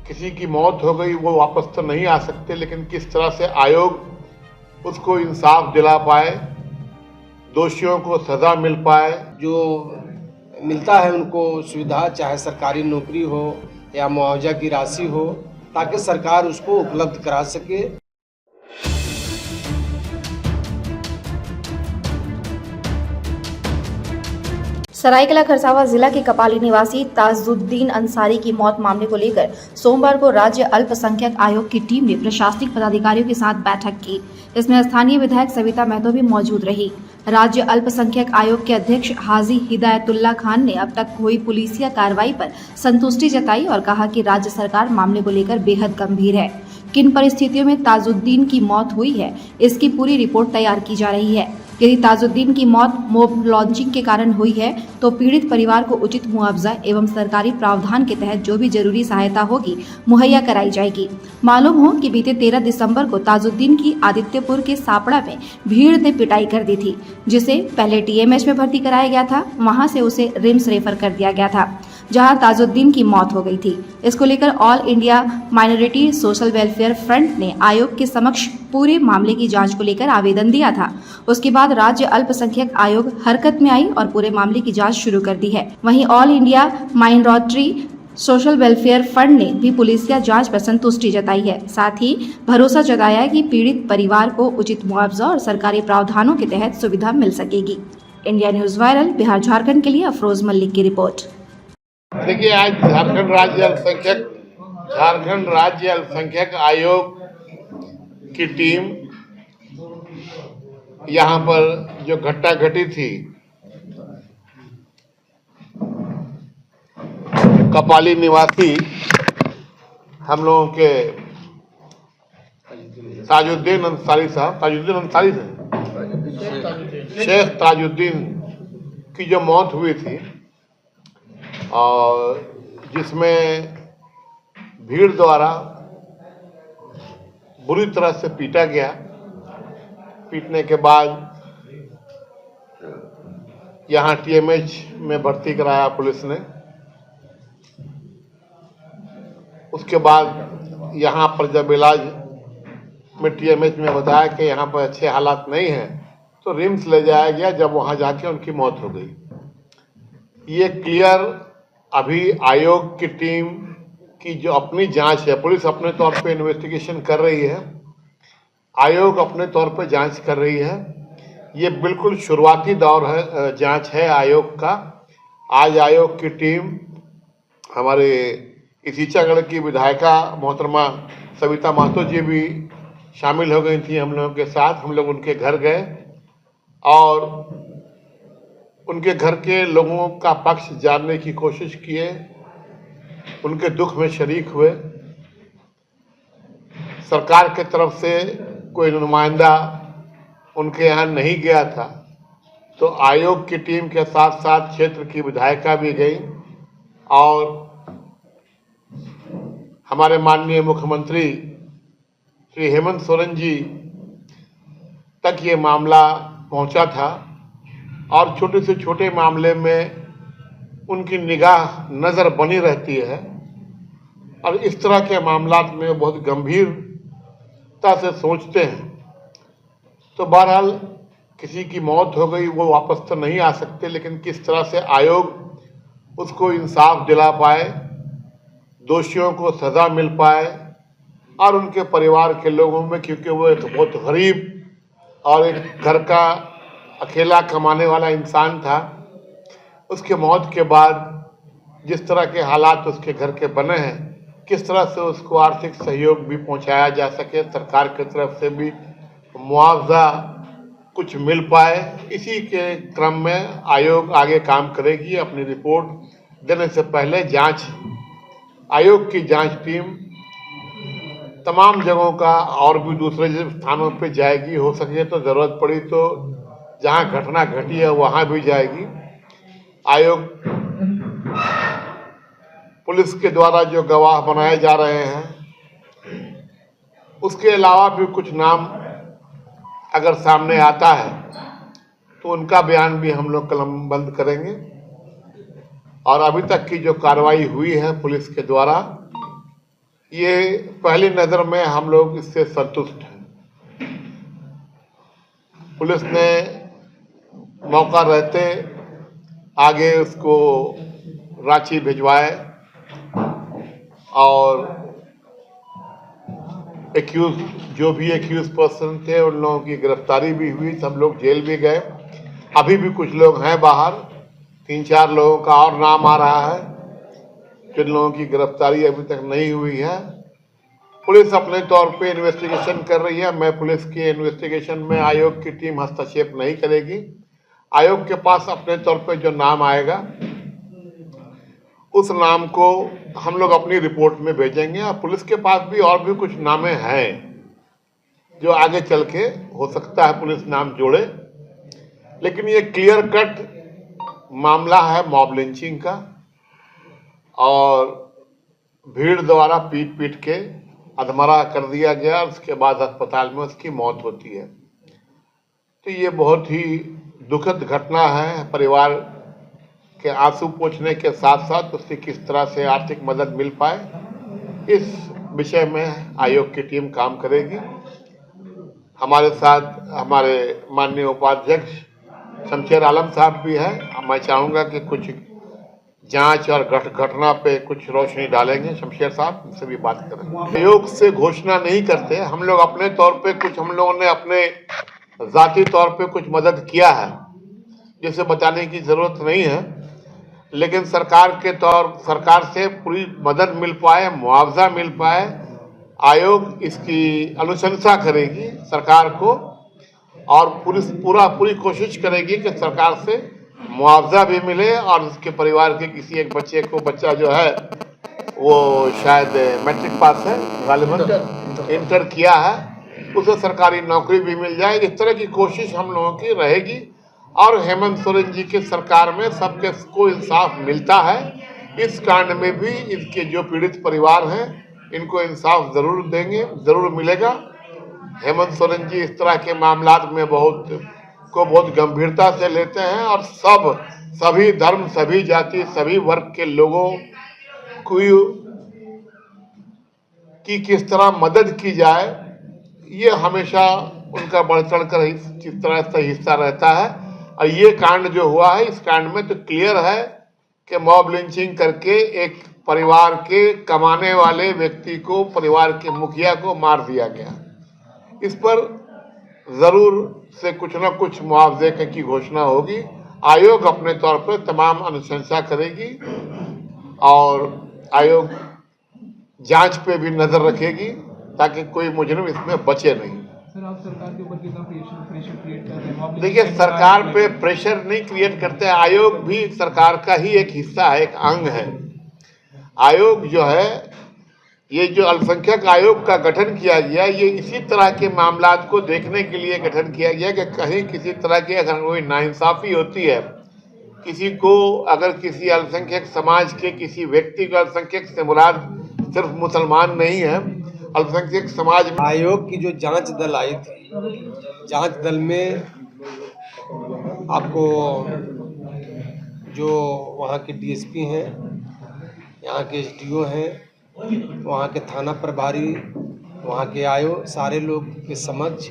किसी की मौत हो गई वो वापस तो नहीं आ सकते, लेकिन किस तरह से आयोग उसको इंसाफ दिला पाए, दोषियों को सजा मिल पाए। जो मिलता है उनको सुविधा, चाहे सरकारी नौकरी हो या मुआवजा की राशि हो, ताकि सरकार उसको उपलब्ध करा सके। सरायकेला खरसावां जिला के कपाली निवासी ताजुद्दीन अंसारी की मौत मामले को लेकर सोमवार को राज्य अल्पसंख्यक आयोग की टीम ने प्रशासनिक पदाधिकारियों के साथ बैठक की। इसमें स्थानीय विधायक सविता महतो भी मौजूद रही। राज्य अल्पसंख्यक आयोग के अध्यक्ष हाजी हिदायतुल्लाह खान ने अब तक हुई पुलिसिया कार्रवाई पर संतुष्टि जताई और कहा कि राज्य सरकार मामले को लेकर बेहद गंभीर है। किन परिस्थितियों में ताजुद्दीन की मौत हुई है, इसकी पूरी रिपोर्ट तैयार की जा रही है। यदि ताजुद्दीन की मौत मोब लॉन्चिंग के कारण हुई है तो पीड़ित परिवार को उचित मुआवजा एवं सरकारी प्रावधान के तहत जो भी जरूरी सहायता होगी मुहैया कराई जाएगी। मालूम हो कि बीते 13 दिसंबर को ताजुद्दीन की आदित्यपुर के सापड़ा में भीड़ ने पिटाई कर दी थी, जिसे पहले टीएमएच में भर्ती कराया गया था। वहां से उसे रिम्स रेफर कर दिया गया था, जहां ताजुद्दीन की मौत हो गई थी। इसको लेकर all India minority social welfare front ने आयोग के समक्ष पूरे मामले की जांच को लेकर आवेदन दिया था। उसके बाद राज्य अल्पसंख्यक आयोग हरकत में आई और पूरे मामले की जांच शुरू कर दी है। वहीं all India minority social welfare fund ने भी पुलिसिया जांच पर संतुष्टि जताई है। साथ ही भरोसा जताया है कि पीड़ित परिवार को उचित मुआवजा और सरकारी प्रावधानों के तहत सुविधा मिल सकेगी। India news viral Bihar Jharkhand के लिए अफरोज मलिक की रिपोर्ट। देखिए, आज झारखंड राज्य अल्पसंख्यक आयोग की टीम यहाँ पर जो घटना घटी थी कपाली निवासी हम लोगों के शेख ताजुद्दीन की जो मौत हुई थी और जिसमें भीड़ द्वारा बुरी तरह से पीटा गया। पीटने के बाद यहाँ टीएमएच में भर्ती कराया पुलिस ने। उसके बाद यहाँ पर जब इलाज में टीएमएच में बताया कि यहाँ पर अच्छे हालात नहीं हैं, तो रिम्स ले जाया गया। जब वहाँ जाके उनकी मौत हो गई। ये क्लियर अभी आयोग की टीम की जो अपनी जांच है, पुलिस अपने तौर पे इन्वेस्टिगेशन कर रही है, आयोग अपने तौर पे जांच कर रही है। ये बिल्कुल शुरुआती दौर है, जांच है आयोग का। आज आयोग की टीम हमारे इसीचागढ़ की विधायिका मोहतरमा सविता महतो जी भी शामिल हो गई थी हम लोगों के साथ। हम लोग उनके घर गए और उनके घर के लोगों का पक्ष जानने की कोशिश किए, उनके दुख में शरीक हुए। सरकार के तरफ से कोई नुमाइंदा उनके यहाँ नहीं गया था, तो आयोग की टीम के साथ साथ क्षेत्र की विधायिका भी गई और हमारे माननीय मुख्यमंत्री श्री हेमंत सोरेन जी तक ये मामला पहुंचा था और छोटे से छोटे मामले में उनकी निगाह नज़र बनी रहती है और इस तरह के मामलात में बहुत गंभीरता से सोचते हैं। तो बहरहाल किसी की मौत हो गई वो वापस तो नहीं आ सकते, लेकिन किस तरह से आयोग उसको इंसाफ दिला पाए, दोषियों को सज़ा मिल पाए और उनके परिवार के लोगों में, क्योंकि वो एक बहुत गरीब और एक घर का अकेला कमाने वाला इंसान था, उसके मौत के बाद जिस तरह के हालात उसके घर के बने हैं, किस तरह से उसको आर्थिक सहयोग भी पहुंचाया जा सके, सरकार की तरफ से भी मुआवजा कुछ मिल पाए, इसी के क्रम में आयोग आगे काम करेगी। अपनी रिपोर्ट देने से पहले आयोग की जांच टीम तमाम जगहों का और भी दूसरे स्थानों पे जाएगी। हो सके तो ज़रूरत पड़ी तो जहां घटना घटी है वहां भी जाएगी। आयोग पुलिस के द्वारा जो गवाह बनाए जा रहे हैं, उसके अलावा भी कुछ नाम अगर सामने आता है तो उनका बयान भी हम लोग कलमबंद करेंगे। और अभी तक की जो कार्रवाई हुई है पुलिस के द्वारा, ये पहली नज़र में हम लोग इससे संतुष्ट हैं। पुलिस ने मौका रहते आगे उसको रांची भिजवाए और जो भी एक्यूज पर्सन थे उन लोगों की गिरफ्तारी भी हुई, सब लोग जेल भी गए। अभी भी कुछ लोग हैं बाहर, 3-4 लोगों का और नाम आ रहा है जिन लोगों की गिरफ्तारी अभी तक नहीं हुई है। पुलिस अपने तौर पे इन्वेस्टिगेशन कर रही है। मैं पुलिस के इन्वेस्टिगेशन में आयोग की टीम हस्तक्षेप नहीं करेगी। आयोग के पास अपने तौर पे जो नाम आएगा उस नाम को हम लोग अपनी रिपोर्ट में भेजेंगे और पुलिस के पास भी और भी कुछ नामें हैं जो आगे चल के हो सकता है पुलिस नाम जोड़े, लेकिन ये क्लियर कट मामला है मॉब लिंचिंग का और भीड़ द्वारा पीट पीट के अधमरा कर दिया गया, उसके बाद अस्पताल में उसकी मौत होती है। तो ये बहुत ही दुखद घटना है। परिवार के आंसू पोंछने के साथ साथ उससे किस तरह से आर्थिक मदद मिल पाए, इस विषय में आयोग की टीम काम करेगी। हमारे साथ हमारे माननीय उपाध्यक्ष शमशेर आलम साहब भी हैं। मैं चाहूँगा कि कुछ जांच और घटना पे कुछ रोशनी डालेंगे। शमशेर साहब उनसे भी बात करेंगे। आयोग से घोषणा नहीं करते, हम लोग अपने तौर पे कुछ, हम लोगों ने अपने जाती तौर पे कुछ मदद किया है जिसे बताने की जरूरत नहीं है, लेकिन सरकार से पूरी मदद मिल पाए, मुआवजा मिल पाए, आयोग इसकी अनुशंसा करेगी सरकार को और पूरी कोशिश करेगी कि सरकार से मुआवजा भी मिले और उसके परिवार के किसी एक बच्चा जो है वो शायद मैट्रिक पास है, गालिबन इंटर किया है, उसे सरकारी नौकरी भी मिल जाए। इस तरह की कोशिश हम लोगों की रहेगी और हेमंत सोरेन जी की सरकार में सबके को इंसाफ मिलता है। इस कांड में भी इनके जो पीड़ित परिवार हैं इनको इंसाफ जरूर देंगे, जरूर मिलेगा। हेमंत सोरेन जी इस तरह के मामलात में बहुत गंभीरता से लेते हैं और सभी धर्म, सभी जाति, सभी वर्ग के लोगों की किस तरह मदद की जाए, ये हमेशा उनका बढ़ चढ़ कर इस तरह से हिस्सा रहता है। और ये कांड जो हुआ है, इस कांड में तो क्लियर है कि मॉब लिंचिंग करके एक परिवार के कमाने वाले व्यक्ति को, परिवार के मुखिया को मार दिया गया। इस पर जरूर से कुछ न कुछ मुआवजे की घोषणा होगी। आयोग अपने तौर पर तमाम अनुशंसा करेगी और आयोग जांच पे भी नजर रखेगी ताकि कोई मुजरिम इसमें बचे नहीं। सर, आप सरकार के ऊपर कितना प्रेशर क्रिएट कर रहे हैं? देखिए, सरकार पे प्रेशर नहीं क्रिएट करते हैं। आयोग भी सरकार का ही एक हिस्सा है, एक अंग है। आयोग जो है, ये जो अल्पसंख्यक आयोग का गठन किया गया, ये इसी तरह के मामलात को देखने के लिए गठन किया गया कि कहीं किसी तरह की अगर कोई नाइंसाफी होती है, किसी को अगर किसी अल्पसंख्यक समाज के किसी व्यक्ति को, अल्पसंख्यक से मुराद सिर्फ मुसलमान नहीं है, अल्पसंख्यक समाज में आयोग की जो जांच दल आई थी, जांच दल में आपको जो वहाँ के डीएसपी हैं, यहाँ के एसडीओ हैं, वहाँ के थाना प्रभारी, वहाँ के आयो, सारे लोग के समक्ष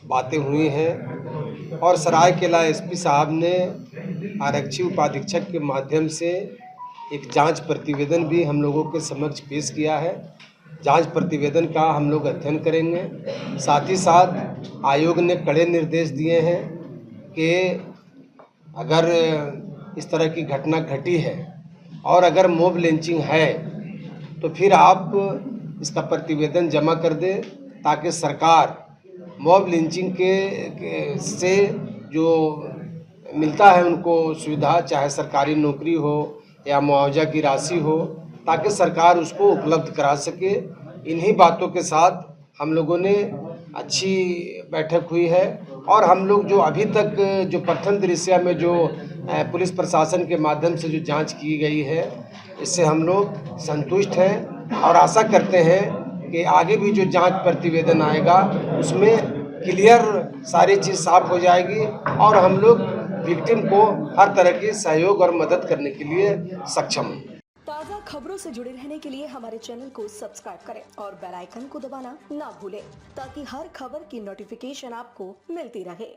बातें हुई हैं और सरायकेला एसपी साहब ने आरक्षी उपाधीक्षक के माध्यम से एक जांच प्रतिवेदन भी हम लोगों के समक्ष पेश किया है। जांच प्रतिवेदन का हम लोग अध्ययन करेंगे। साथ ही साथ आयोग ने कड़े निर्देश दिए हैं कि अगर इस तरह की घटना घटी है और अगर मॉब लिंचिंग है तो फिर आप इसका प्रतिवेदन जमा कर दें ताकि सरकार मॉब लिंचिंग से जो मिलता है उनको सुविधा, चाहे सरकारी नौकरी हो या मुआवजा की राशि हो, ताकि सरकार उसको उपलब्ध करा सके। इन्हीं बातों के साथ हम लोगों ने अच्छी बैठक हुई है और हम लोग जो अभी तक जो प्रथम दृश्य में जो पुलिस प्रशासन के माध्यम से जो जांच की गई है, इससे हम लोग संतुष्ट हैं और आशा करते हैं कि आगे भी जो जांच प्रतिवेदन आएगा उसमें क्लियर सारी चीज़ साफ हो जाएगी और हम लोग विक्टिम को हर तरह की सहयोग और मदद करने के लिए सक्षम हैं। ताज़ा खबरों से जुड़े रहने के लिए हमारे चैनल को सब्सक्राइब करें और बेल आइकन को दबाना ना भूलें ताकि हर खबर की नोटिफिकेशन आपको मिलती रहे।